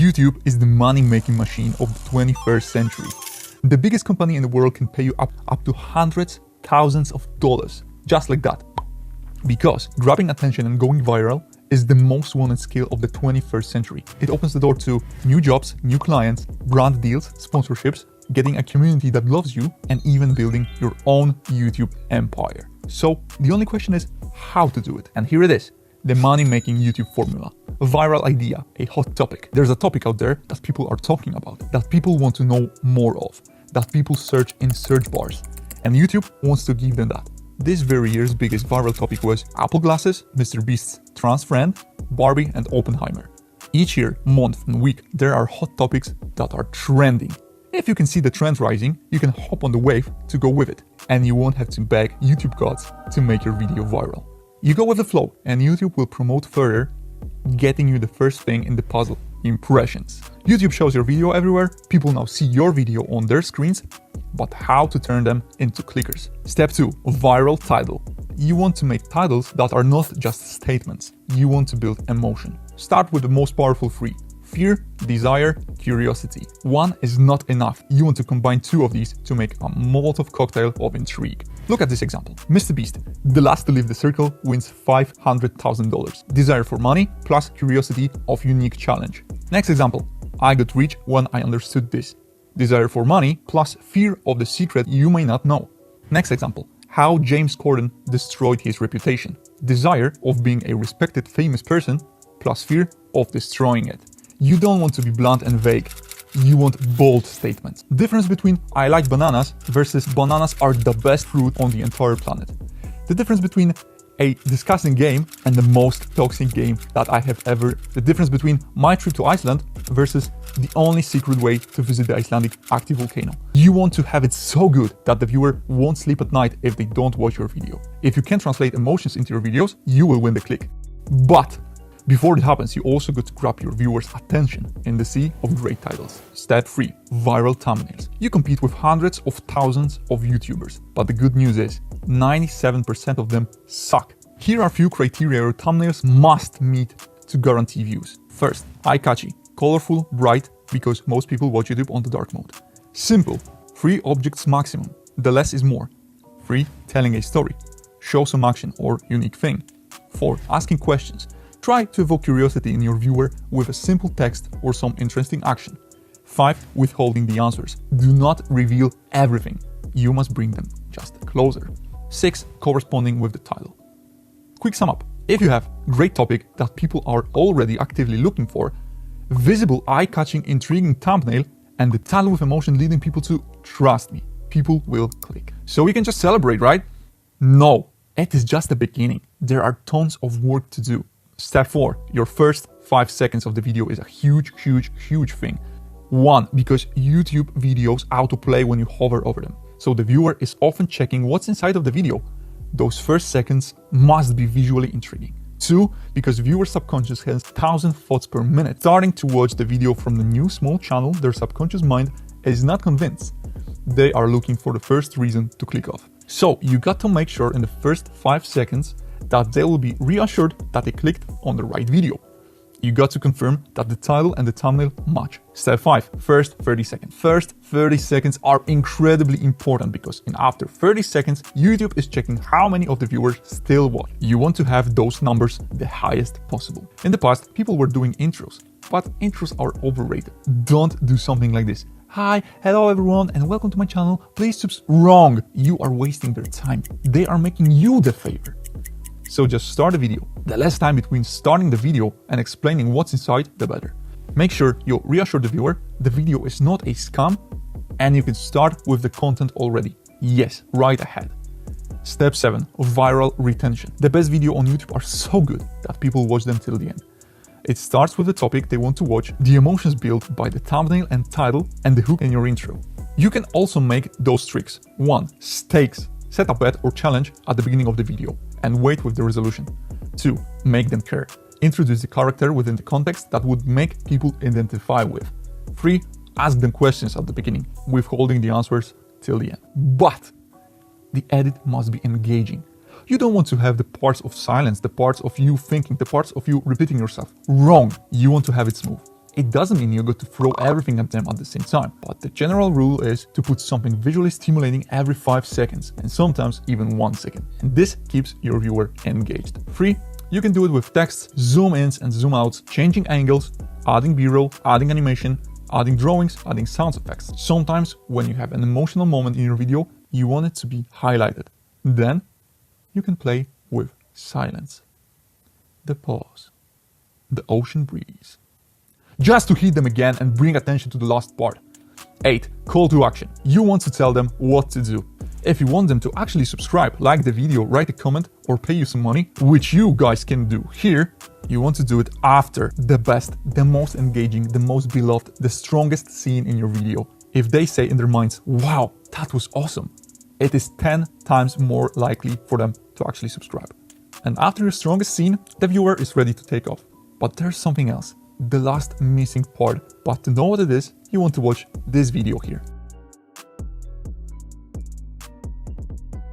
YouTube is the money-making machine of the 21st century. The biggest company in the world can pay you up to hundreds, thousands of dollars, just like that. Because grabbing attention and going viral is the most wanted skill of the 21st century. It opens the door to new jobs, new clients, brand deals, sponsorships, getting a community that loves you, and even building your own YouTube empire. So the only question is how to do it. And here it is, the money-making YouTube formula. A viral idea, a hot topic. There's a topic out there that people are talking about, that people want to know more of, that people search in search bars. And YouTube wants to give them that. This very year's biggest viral topic was Apple glasses, Mr. Beast's trans friend, Barbie and Oppenheimer. Each year, month and week, there are hot topics that are trending. If you can see the trend rising, you can hop on the wave to go with it, and you won't have to beg YouTube gods to make your video viral. You go with the flow, and YouTube will promote further, getting you the first thing in the puzzle, impressions. YouTube shows your video everywhere, people now see your video on their screens, but how to turn them into clickers. Step 2, viral title. You want to make titles that are not just statements. You want to build emotion. Start with the most powerful three: fear, desire, curiosity. One is not enough. You want to combine two of these to make a Molotov cocktail of intrigue. Look at this example. Mr. Beast, the last to leave the circle, wins $500,000. Desire for money plus curiosity of unique challenge. Next example. I got rich when I understood this. Desire for money plus fear of the secret you may not know. Next example. How James Corden destroyed his reputation. Desire of being a respected famous person plus fear of destroying it. You don't want to be blunt and vague. You want bold statements. Difference between I like bananas versus bananas are the best fruit on the entire planet. The difference between a disgusting game and the most toxic game that I have ever. The difference between my trip to Iceland versus the only secret way to visit the Icelandic active volcano. You want to have it so good that the viewer won't sleep at night if they don't watch your video. If you can translate emotions into your videos, you will win the click. But before it happens, you also got to grab your viewers' attention in the sea of great titles. Step 3. Viral thumbnails. You compete with hundreds of thousands of YouTubers, but the good news is 97% of them suck. Here are a few criteria your thumbnails must meet to guarantee views. First, eye-catchy, colorful, bright, because most people watch YouTube on the dark mode. Simple, 3 objects maximum, the less is more. 3. Telling a story, show some action or unique thing. 4. Asking questions. Try to evoke curiosity in your viewer with a simple text or some interesting action. 5. Withholding the answers. Do not reveal everything. You must bring them just closer. 6. Corresponding with the title. Quick sum up. If you have a great topic that people are already actively looking for, visible, eye-catching, intriguing thumbnail, and the title with emotion leading people to trust me, people will click. So we can just celebrate, right? No, it is just the beginning. There are tons of work to do. Step 4. Your first 5 seconds of the video is a huge thing. 1. Because YouTube videos autoplay when you hover over them. So the viewer is often checking what's inside of the video. Those first seconds must be visually intriguing. 2. Because viewer subconscious has 1,000 thoughts per minute. Starting to watch the video from the new small channel, their subconscious mind is not convinced. They are looking for the first reason to click off. So you got to make sure in the first 5 seconds that they will be reassured that they clicked on the right video. You got to confirm that the title and the thumbnail match. Step 5. First 30 seconds. First 30 seconds are incredibly important because after 30 seconds, YouTube is checking how many of the viewers still watch. You want to have those numbers the highest possible. In the past, people were doing intros, but intros are overrated. Don't do something like this. Hi, hello everyone, and welcome to my channel. Please subscribe. Wrong. You are wasting their time. They are making you the favor. So just start a video. The less time between starting the video and explaining what's inside, the better. Make sure you reassure the viewer the video is not a scam and you can start with the content already. Yes, right ahead. Step 7. Viral retention. The best videos on YouTube are so good that people watch them till the end. It starts with the topic they want to watch, the emotions built by the thumbnail and title, and the hook in your intro. You can also make those tricks. 1. Stakes. Set a bet or challenge at the beginning of the video and wait with the resolution. 2. Make them care. Introduce the character within the context that would make people identify with. 3. Ask them questions at the beginning, withholding the answers till the end. But the edit must be engaging. You don't want to have the parts of silence, the parts of you thinking, the parts of you repeating yourself. Wrong. You want to have it smooth. It doesn't mean you're going to throw everything at them at the same time, but the general rule is to put something visually stimulating every 5 seconds, and sometimes even 1 second. And this keeps your viewer engaged. 3. You can do it with text, zoom ins and zoom outs, changing angles, adding b-roll, adding animation, adding drawings, adding sound effects. Sometimes when you have an emotional moment in your video, you want it to be highlighted. Then you can play with silence, the pause, the ocean breeze, just to hit them again and bring attention to the last part. 8. Call to action. You want to tell them what to do. If you want them to actually subscribe, like the video, write a comment, or pay you some money, which you guys can do here, you want to do it after the best, the most engaging, the most beloved, the strongest scene in your video. If they say in their minds, wow, that was awesome, it is 10 times more likely for them to actually subscribe. And after your strongest scene, the viewer is ready to take off. But there's something else, the last missing part. But to know what it is, you want to watch this video here.